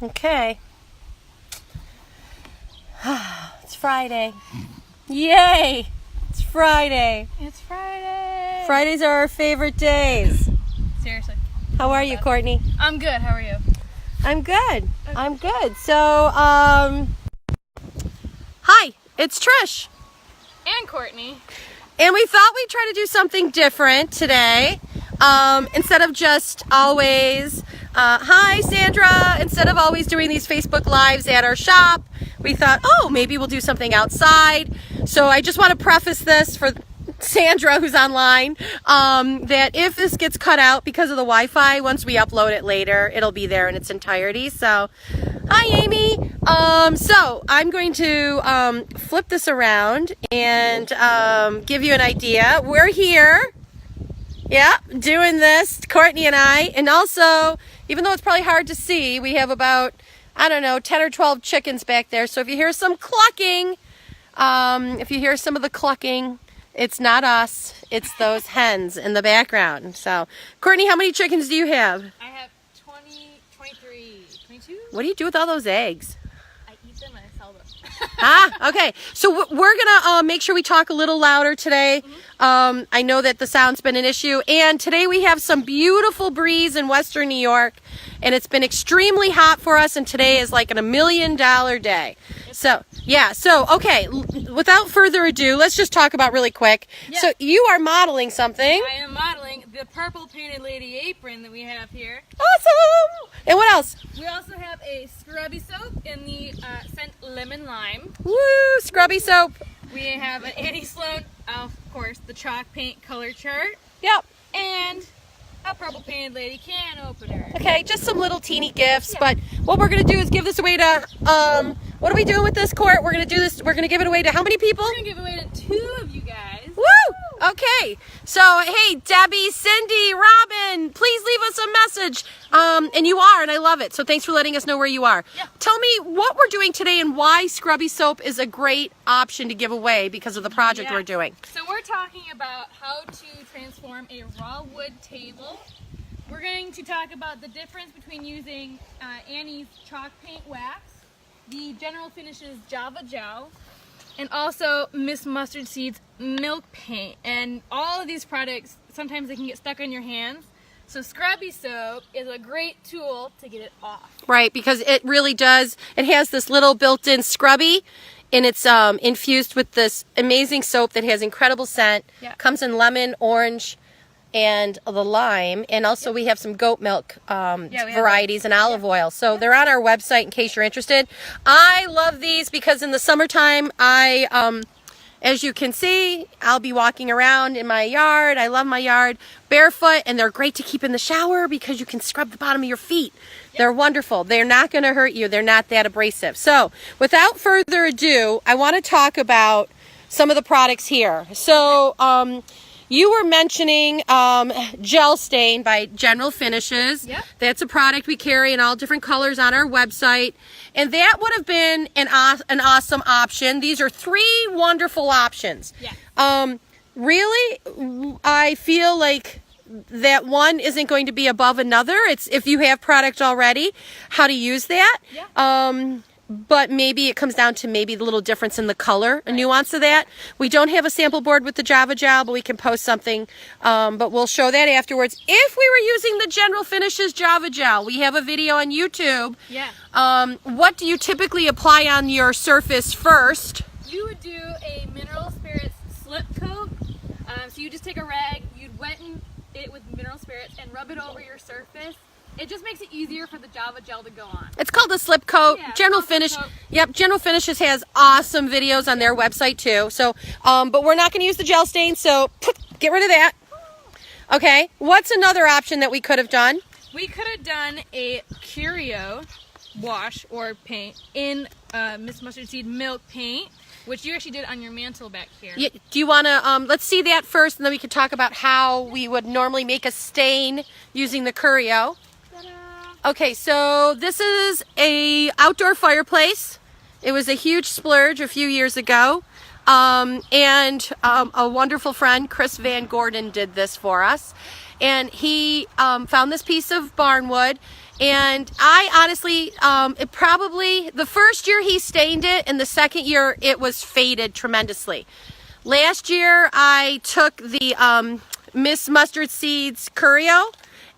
Okay. It's Friday. Yay! It's Friday. It's Friday. Fridays are our favorite days. Seriously. How are you, Courtney? I'm good. How are you? I'm good. Okay. I'm good. So, hi, it's Trish. And Courtney. And we thought we'd try to do something different today. Instead of just always, hi Sandra, instead of always doing these Facebook Lives at our shop, we thought, oh, maybe we'll do something outside. So I just want to preface this for Sandra, who's online, that if this gets cut out because of the Wi-Fi, once we upload it later, it'll be there in its entirety. So, hi Amy. So I'm going to flip this around and give you an idea. We're here. Yeah, doing this, Courtney and I. And also, even though it's probably hard to see, we have about, I don't know, 10 or 12 chickens back there. So if you hear some clucking, if you hear some of the clucking, it's not us. It's those hens in the background. So, Courtney, how many chickens do you have? I have 20, 23, 22. What do you do with all those eggs? I eat them and I sell them. Okay. So we're going to make sure we talk a little louder today. I know that the sound's been an issue. And today we have some beautiful breeze in Western New York. And it's been extremely hot for us. And today is like $1 million day. So, yeah. So, okay. Without further ado, let's just talk about really quick. Yeah. So you are modeling something. I am modeling the purple painted lady apron that we have here. Awesome. And what else? We also have a scrubby soap in the scent lemon lime. Woo! Scrubby soap. We have an Annie Sloan, of course, the chalk paint color chart. Yep. And a purple painted lady can opener. Okay, just some little teeny gifts, but what we're going to do is give this away to, what are we doing with this, Court? We're going to do this, we're going to give it away to how many people? We're going to give it away to 2 of you guys. Woo! Okay, so hey, Debbie, Cindy, Robin, please leave us a message. And you are, and I love it. So thanks for letting us know where you are. Yeah. Tell me what we're doing today and why scrubby soap is a great option to give away because of the project we're doing. So we're talking about how to transform a raw wood table. We're going to talk about the difference between using Annie's chalk paint wax, the General Finishes Java Gel, and also Miss Mustard Seed's milk paint. And all of these products, sometimes they can get stuck on your hands. So scrubby soap is a great tool to get it off. Right, because it really does. It has this little built-in scrubby, and it's infused with this amazing soap that has incredible scent. Yeah. Comes in lemon, orange, and the lime. And also we have some goat milk varieties and olive oil. So they're on our website in case you're interested. I love these because in the summertime, as you can see, I'll be walking around in my yard. I love my yard barefoot, and they're great to keep in the shower because you can scrub the bottom of your feet. Yep. They're wonderful. They're not going to hurt you. They're not that abrasive. So without further ado, I want to talk about some of the products here. So you were mentioning Gel Stain by General Finishes. Yep. That's a product we carry in all different colors on our website. And that would have been an awesome option. These are 3 wonderful options. Yeah. Really, I feel like that one isn't going to be above another. It's if you have product already, how to use that. Yeah. But maybe it comes down to maybe the little difference in the color, a nuance of that. We don't have a sample board with the Java Gel, but we can post something. But we'll show that afterwards. If we were using the General Finishes Java Gel, we have a video on YouTube. Yeah. What do you typically apply on your surface first? You would do a mineral spirits slip coat. So you just take a rag, you'd wetten it with mineral spirits and rub it over your surface. It just makes it easier for the Java Gel to go on. It's called a slip coat. Yeah, General Finish. Yep, General Finishes has awesome videos on their website too. So, but we're not going to use the gel stain, so get rid of that. Okay, what's another option that we could have done? We could have done a Curio wash or paint in Miss Mustard Seed milk paint, which you actually did on your mantle back here. Yeah, do you want to, let's see that first, and then we can talk about how we would normally make a stain using the Curio. Okay, so this is a outdoor fireplace. It was a huge splurge a few years ago. And a wonderful friend, Chris Van Gordon, did this for us. And he found this piece of barnwood, And I honestly, it probably, the first year he stained it, and the second year it was faded tremendously. Last year I took the Miss Mustard Seeds Curio,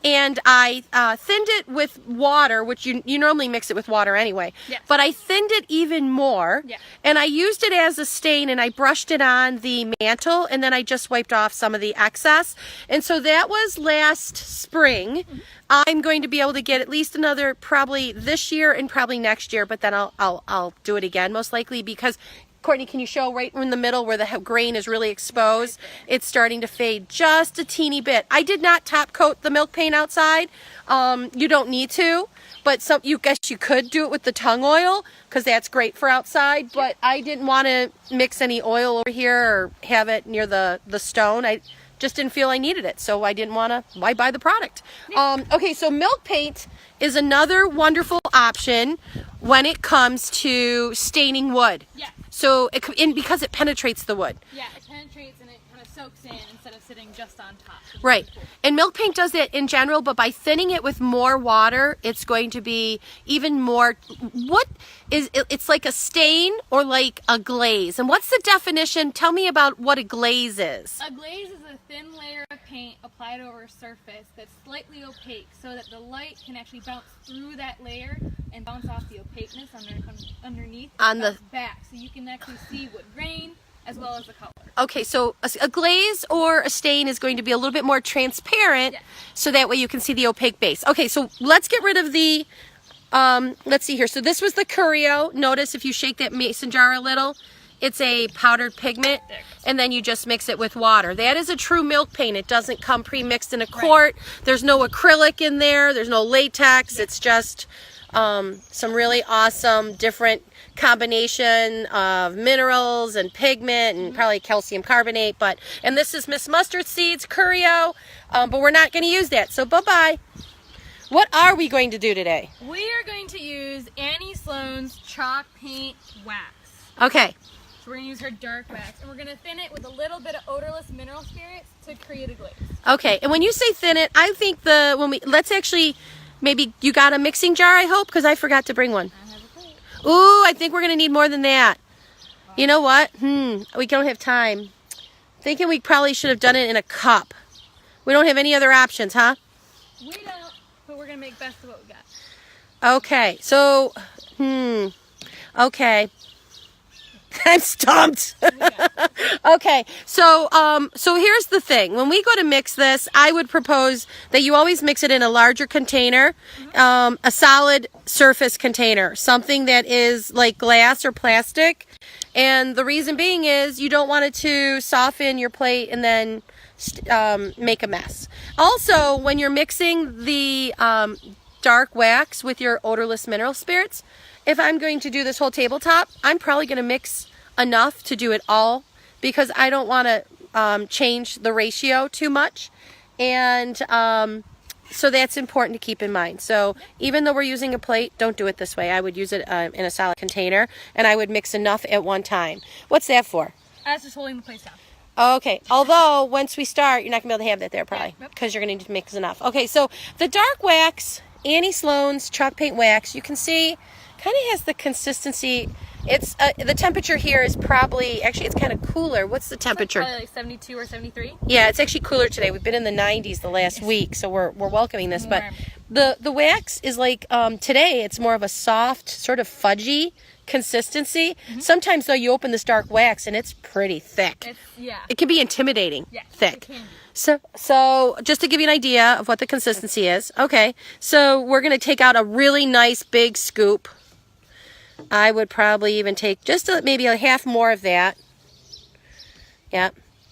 and I thinned it with water, which you normally mix it with water anyway. Yes. But I thinned it even more, Yeah. and I used it as a stain, and I brushed it on the mantle, and then I just wiped off some of the excess. And so that was last spring. I'm going to be able to get at least another, probably this year and probably next year, but then I'll do it again most likely, because Courtney, can you show right in the middle where the grain is really exposed? It's starting to fade just a teeny bit. I did not top coat the milk paint outside. You don't need to, but you guess you could do it with the tung oil, because that's great for outside. But I didn't want to mix any oil over here or have it near the stone. I just didn't feel I needed it, so I didn't want to. Why buy the product? Okay, so milk paint is another wonderful option when it comes to staining wood. Yeah. So, because it penetrates the wood. Yeah, it penetrates and it kind of soaks in instead of sitting just on top. Right. And milk paint does that in general, but by thinning it with more water, it's going to be even more. It's like a stain or like a glaze. And what's the definition? Tell me about what a glaze is. A glaze is a thin layer of paint applied over a surface that's slightly opaque, so that the light can actually bounce through that layer and bounce off the opaqueness underneath On the back, so you can actually see wood grain as well as the color. Okay, so a glaze or a stain is going to be a little bit more transparent, so that way you can see the opaque base. Okay, so let's get rid of the, let's see here. So this was the Curio. Notice if you shake that mason jar a little, it's a powdered pigment, and then you just mix it with water. That is a true milk paint. It doesn't come pre-mixed in a quart. There's no acrylic in there. There's no latex. It's just some really awesome different combination of minerals and pigment and probably calcium carbonate. And this is Miss Mustard Seeds Curio, but we're not going to use that, so bye-bye. What are we going to do today? We are going to use Annie Sloan's chalk paint wax. Okay. So we're going to use her dark wax, and we're going to thin it with a little bit of Odorless Mineral Spirits to create a glaze. Okay, and when you say thin it, I think let's actually, maybe you got a mixing jar, I hope, because I forgot to bring one. I have a plate. Ooh, I think we're going to need more than that. You know what? We don't have time. Thinking we probably should have done it in a cup. We don't have any other options, huh? We don't, but we're going to make best of what we got. Okay, so, okay. I'm stumped. Okay, so here's the thing. When we go to mix this, I would propose that you always mix it in a larger container, a solid surface container, something that is like glass or plastic. And the reason being is you don't want it to soften your plate and then make a mess. Also, when you're mixing the dark wax with your odorless mineral spirits, if I'm going to do this whole tabletop, I'm probably going to mix enough to do it all, because I don't want to change the ratio too much. And so that's important to keep in mind. So even though we're using a plate, don't do it this way. I would use it in a solid container, and I would mix enough at one time. What's that for? That's just holding the place down. Okay, although once we start, you're not going to be able to have that there probably, because you're going to need to mix enough. Okay, so the dark wax, Annie Sloan's chalk paint wax, you can see kind of has the consistency. It's the temperature here is probably, actually it's kind of cooler. What's the temperature? Probably like 72 or 73. Yeah, it's actually cooler today. We've been in the 90s the last week, so we're welcoming this. But the wax is like, today it's more of a soft, sort of fudgy consistency. Sometimes though, you open this dark wax and it's pretty thick. It can be intimidating, thick. So just to give you an idea of what the consistency is. Okay, so we're going to take out a really nice big scoop. I would probably even take just maybe a half more of that. Yeah.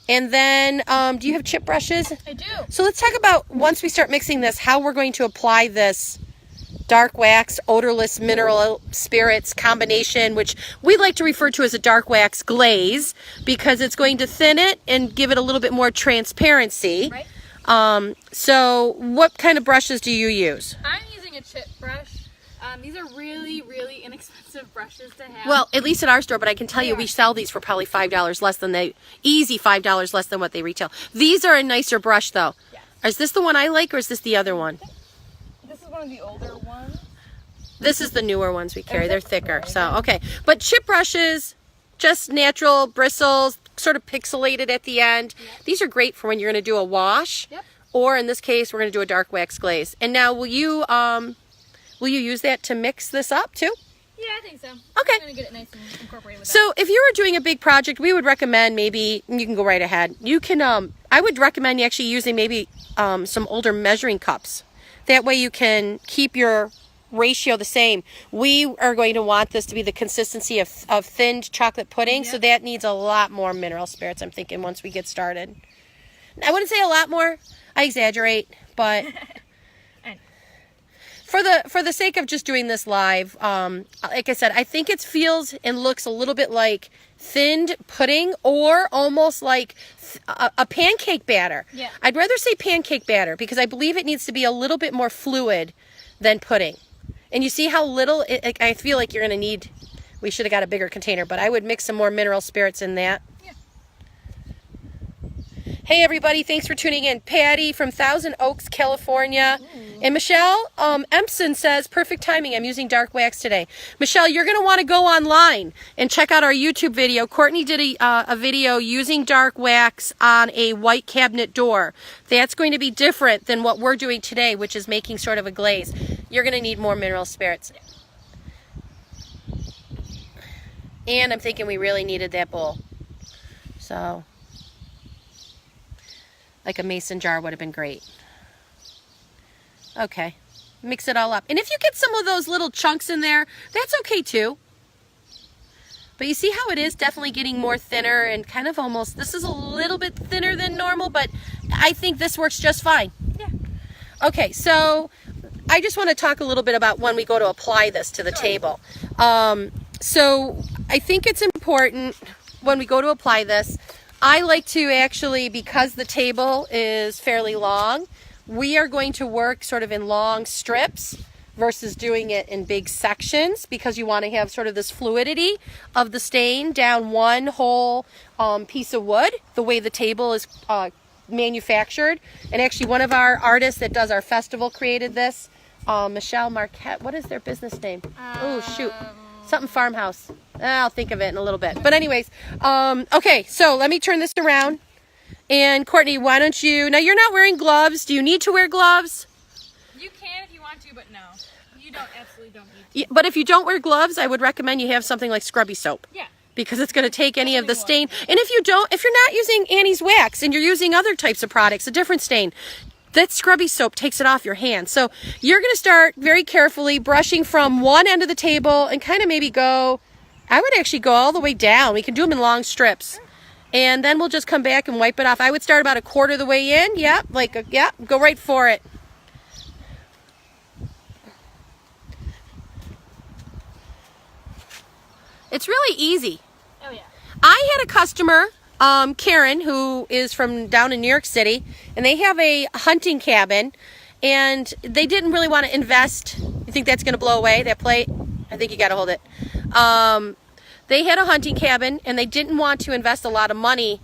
And then, do you have chip brushes? I do. So let's talk about, once we start mixing this, how we're going to apply this dark wax, odorless mineral spirits combination, which we like to refer to as a dark wax glaze, because it's going to thin it and give it a little bit more transparency. Right. So what kind of brushes do you use? I'm using a chip brush. These are really, really inexpensive brushes to have. Well, at least at our store, but I can tell you we sell these for probably $5 less than easy $5 less than what they retail. These are a nicer brush though. Yes. Is this the one I like, or is this the other one? This is one one of the older ones. This is the newer ones we carry. They're thicker. So, okay. But chip brushes, just natural bristles, sort of pixelated at the end. Yep. These are great for when you're going to do a wash. Yep. Or in this case, we're going to do a dark wax glaze. And now will you use that to mix this up too? Yeah, I think so. Okay. I'm going to get it nice and incorporated with that. So if you were doing a big project, we would recommend maybe, you can go right ahead. You can, I would recommend you actually using maybe some older measuring cups. That way you can keep your ratio the same. We are going to want this to be the consistency of thinned chocolate pudding, so that needs a lot more mineral spirits, I'm thinking, once we get started. I wouldn't say a lot more. I exaggerate, but for the sake of just doing this live, like I said, I think it feels and looks a little bit like thinned pudding or almost like a pancake batter. Yeah. I'd rather say pancake batter because I believe it needs to be a little bit more fluid than pudding. And you see how little, I feel like you're going to need, we should have got a bigger container, but I would mix some more mineral spirits in that. Yeah. Hey everybody, thanks for tuning in. Patty from Thousand Oaks, California. And Michelle Empson says, perfect timing, I'm using dark wax today. Michelle, you're going to want to go online and check out our YouTube video. Courtney did a video using dark wax on a white cabinet door. That's going to be different than what we're doing today, which is making sort of a glaze. You're going to need more mineral spirits. And I'm thinking we really needed that bowl. So, like a mason jar would have been great. Okay, mix it all up. And if you get some of those little chunks in there, that's okay too. But you see how it is definitely getting more thinner and kind of almost, this is a little bit thinner than normal, but I think this works just fine. Yeah. Okay, so I just want to talk a little bit about when we go to apply this to the table. So I think it's important when we go to apply this, I like to actually, because the table is fairly long, we are going to work sort of in long strips versus doing it in big sections because you want to have sort of this fluidity of the stain down one whole piece of wood, the way the table is manufactured. And actually one of our artists that does our festival created this, Michelle Marquette. What is their business name? Oh, shoot. Something farmhouse. I'll think of it in a little bit. But anyways, okay, so let me turn this around. And Courtney, why don't you, now you're not wearing gloves. Do you need to wear gloves? You can if you want to, but no. You absolutely don't need to. Yeah, but if you don't wear gloves, I would recommend you have something like scrubby soap. Yeah. Because it's going to take any of the stain. And if you're not using Annie's wax and you're using other types of products, a different stain, that scrubby soap takes it off your hands. So you're going to start very carefully brushing from one end of the table and kind of maybe go, I would actually go all the way down. We can do them in long strips. And then we'll just come back and wipe it off. I would start about a quarter of the way in. Yeah, go right for it. It's really easy. Oh, yeah. I had a customer, Karen, who is from down in New York City, and they have a hunting cabin, and they didn't really want to invest. You think that's going to blow away, that plate? I think you got to hold it. They had a hunting cabin, and they didn't want to invest a lot of money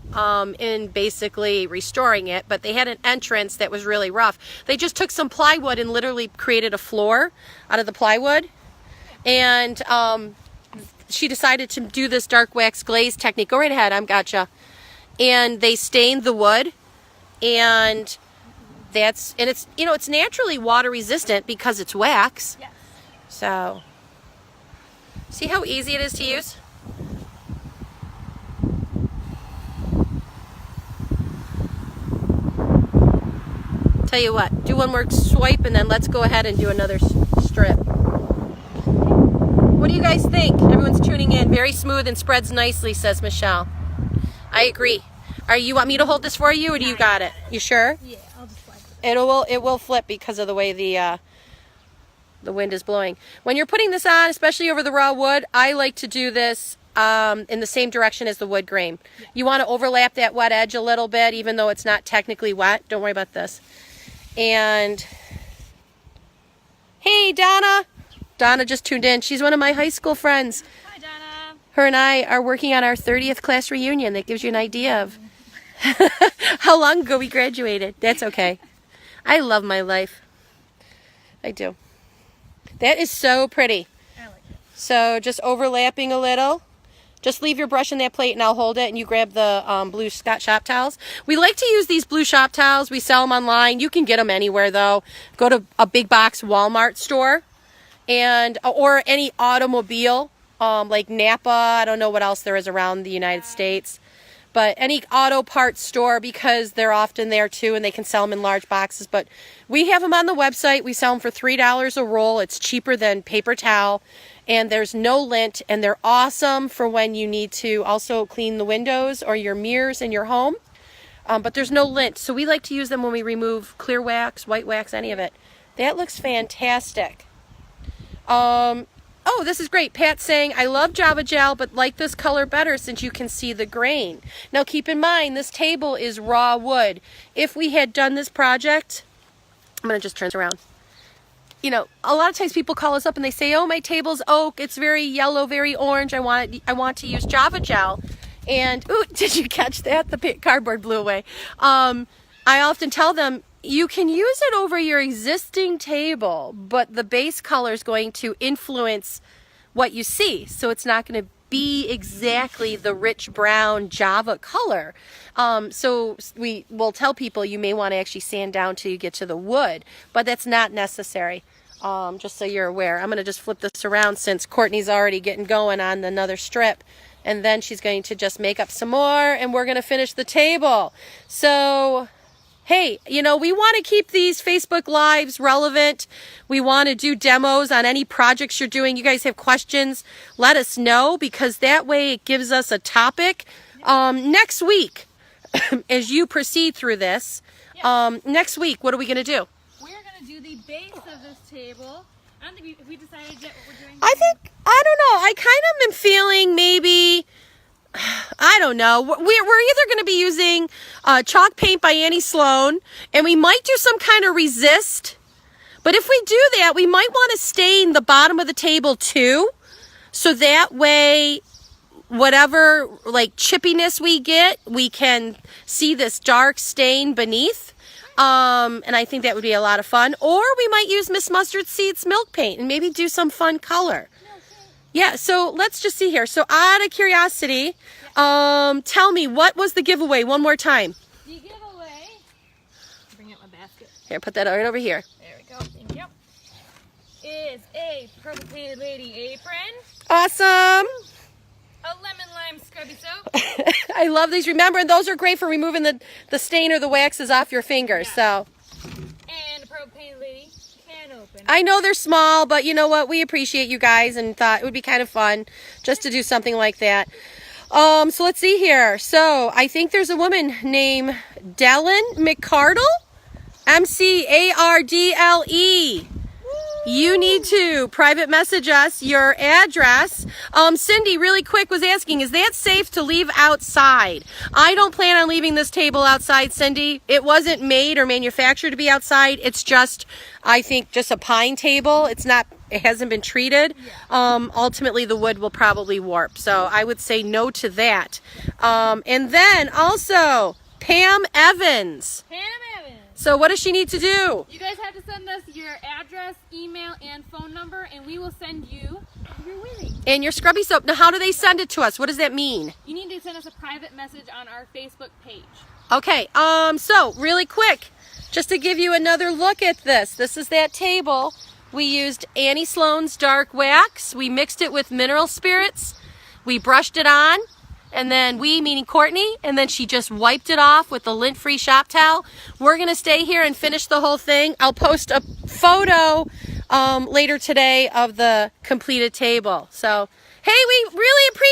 in basically restoring it, but they had an entrance that was really rough. They just took some plywood and literally created a floor out of the plywood, and she decided to do this dark wax glaze technique. Go right ahead, I'm gotcha. And they stained the wood, and it's it's naturally water resistant because it's wax. Yes. So, see how easy it is to use? Tell you what, do one more swipe and then let's go ahead and do another strip. What do you guys think? Everyone's tuning in. Very smooth and spreads nicely, says Michelle. I agree. You want me to hold this for you, or do you got it? You sure? Yeah, I'll just flip it. It will flip because of the way the wind is blowing. When you're putting this on, especially over the raw wood, I like to do this in the same direction as the wood grain. Yeah. You want to overlap that wet edge a little bit, even though it's not technically wet. Don't worry about this. And hey, Donna. Donna just tuned in. She's one of my high school friends. Hi, Donna. Her and I are working on our 30th class reunion. That gives you an idea of how long ago we graduated. That's okay. I love my life. I do. That is so pretty. I like it. So just overlapping a little. Just leave your brush in that plate and I'll hold it, and you grab the blue Scott shop towels. We like to use these blue shop towels. We sell them online. You can get them anywhere though. Go to a big box Walmart store or any automobile, like Napa. I don't know what else there is around the United States. But any auto parts store, because they're often there too, and they can sell them in large boxes. But we have them on the website. We sell them for $3 a roll. It's cheaper than paper towel, and there's no lint, and they're awesome for when you need to also clean the windows or your mirrors in your home. But there's no lint, so we like to use them when we remove clear wax, white wax, any of it. That looks fantastic. Oh, this is great. Pat's saying, I love Java Gel, but like this color better since you can see the grain. Now keep in mind, this table is raw wood. If we had done this project, I'm going to just turn it around. You know, a lot of times people call us up and they say, oh, my table's oak. It's very yellow, very orange. I want to use Java Gel. And, ooh, did you catch that? The cardboard blew away. I often tell them, you can use it over your existing table, but the base color is going to influence what you see. So it's not going to be exactly the rich brown Java color. So we will tell people you may want to actually sand down till you get to the wood, but that's not necessary. Just so you're aware. I'm going to just flip this around since Courtney's already getting going on another strip. And then she's going to just make up some more, and we're going to finish the table. So, hey, you know, we want to keep these Facebook Lives relevant. We want to do demos on any projects you're doing. You guys have questions, let us know, because that way it gives us a topic. Next week, as you proceed through this, next week, what are we going to do? We're going to do the base of this table. I don't think we decided yet what we're doing. I don't know. I kind of am feeling maybe, I don't know. We're either going to be using chalk paint by Annie Sloan, and we might do some kind of resist. But if we do that, we might want to stain the bottom of the table too. So that way, whatever like chippiness we get, we can see this dark stain beneath. And I think that would be a lot of fun. Or we might use Miss Mustard Seeds milk paint and maybe do some fun color. Yeah, so let's just see here. So out of curiosity, tell me, what was the giveaway one more time? The giveaway, bring out my basket. Here, put that right over here. There we go, thank you. Is a Purple Painted Lady apron. Awesome. A lemon lime scrubby soap. I love these. Remember, those are great for removing the stain or the waxes off your fingers. Yeah. So. And a Purple Painted Lady can open. I know they're small, but you know what? We appreciate you guys and thought it would be kind of fun just to do something like that. So let's see here. So I think there's a woman named Dellen McCardle. MCARDLE. You need to private message us your address. Cindy, really quick, was asking, is that safe to leave outside? I don't plan on leaving this table outside, Cindy. It wasn't made or manufactured to be outside. It's just, I think, just a pine table. It hasn't been treated. Ultimately, the wood will probably warp. So I would say no to that. And then also, Pam Evans. Pam Evans. So what does she need to do? You guys have to send us your address, email, and phone number, and we will send you your Willy. And your scrubby soap. Now, how do they send it to us? What does that mean? You need to send us a private message on our Facebook page. Okay, so really quick, just to give you another look at this. This is that table. We used Annie Sloan's dark wax. We mixed it with mineral spirits. We brushed it on. And then we, meaning Courtney, and then she just wiped it off with the lint-free shop towel. We're going to stay here and finish the whole thing. I'll post a photo later today of the completed table. So, hey, we really appreciate